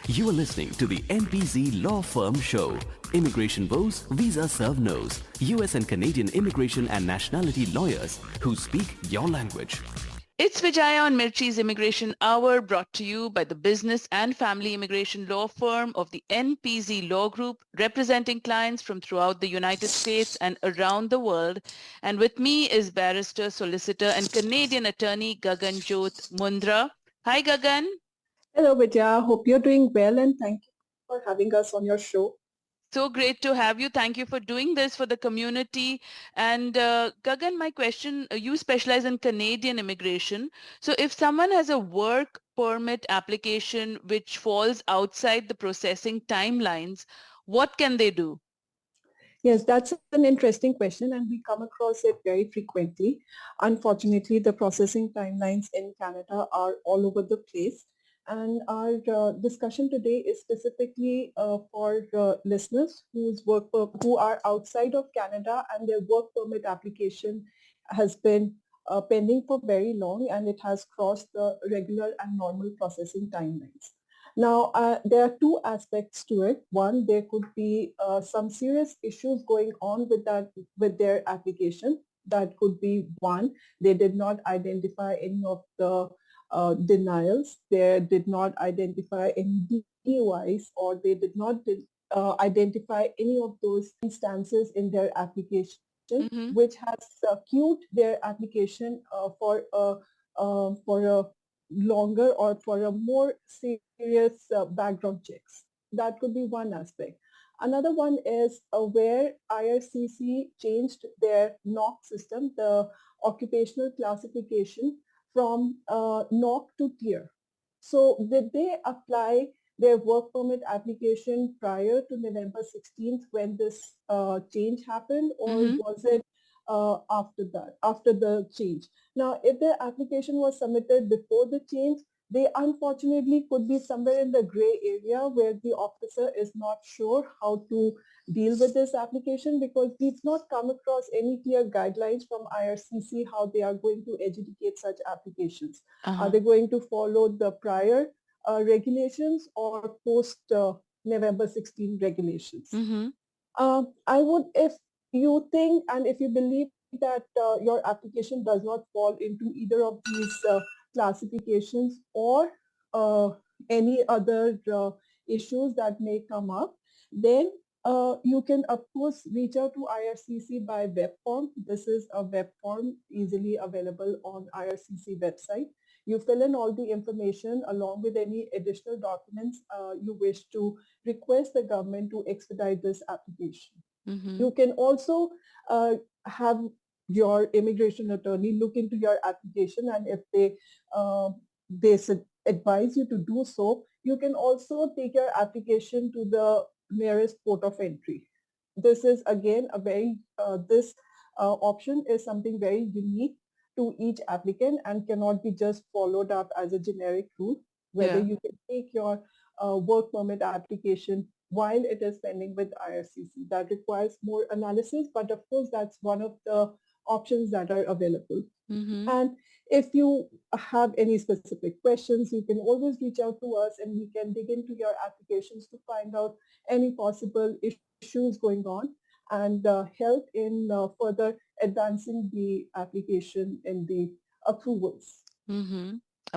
You are listening to the NPZ Law Firm Show. Immigration woes, visa serve nos. US and Canadian immigration and nationality lawyers who speak your language. It's Vijaya on Mirchi's Immigration Hour, brought to you by the Business and Family Immigration Law Firm of the NPZ Law Group, representing clients from throughout the United States and around the world. And with me is barrister, solicitor, and Canadian attorney Gagan Mundra. Hi, Gagan. Hello, Vijaya. Hope you're doing well, and thank you for having us on your show. So great to have you. Thank you for doing this for the community. And Gagan, my question, you specialize in Canadian immigration. So if someone has a work permit application which falls outside the processing timelines, what can they do? Yes, that's an interesting question, and we come across it very frequently. Unfortunately, the processing timelines in Canada are all over the place. And our discussion today is specifically for listeners who are outside of Canada and their work permit application has been pending for very long, and it has crossed the regular and normal processing timelines. Now, there are two aspects to it. One, there could be some serious issues going on with their application. That could be one. They did not identify any of the denials. They did not identify any DUIs, or they did not identify any of those instances in their application, which has queued their application for a longer or for a more serious background checks. That could be one aspect. Another one is where IRCC changed their NOC system, the occupational classification, from NOC to tier. So did they apply their work permit application prior to November 16th when this change happened, or was it after the change? Now, if the application was submitted before the change, they unfortunately could be somewhere in the gray area where the officer is not sure how to deal with this application, because we've not come across any clear guidelines from IRCC how they are going to adjudicate such applications. Are they going to follow the prior regulations or post November 16 regulations? I would, if you think and if you believe that your application does not fall into either of these classifications or any other issues that may come up, then you can, of course, reach out to IRCC by web form. This is a web form easily available on IRCC website. You fill in all the information along with any additional documents you wish to request the government to expedite this application. You can also have your immigration attorney look into your application, and if they advise you to do so, you can also take your application to the nearest port of entry. This is again a very this option is something very unique to each applicant and cannot be just followed up as a generic rule. Whether you can take your work permit application while it is pending with IRCC. That requires more analysis, but of course that's one of the options that are available. And if you have any specific questions, you can always reach out to us and we can dig into your applications to find out any possible issues going on and help in further advancing the application in the approvals.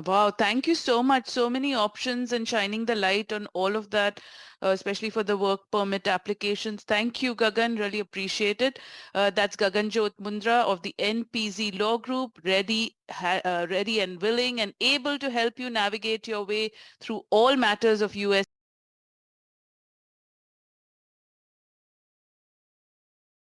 Wow, thank you so much. So many options and shining the light on all of that, especially for the work permit applications. Thank you, Gagan. Really appreciate it. That's Gagan Mundra of the NPZ Law Group, ready and willing and able to help you navigate your way through all matters of US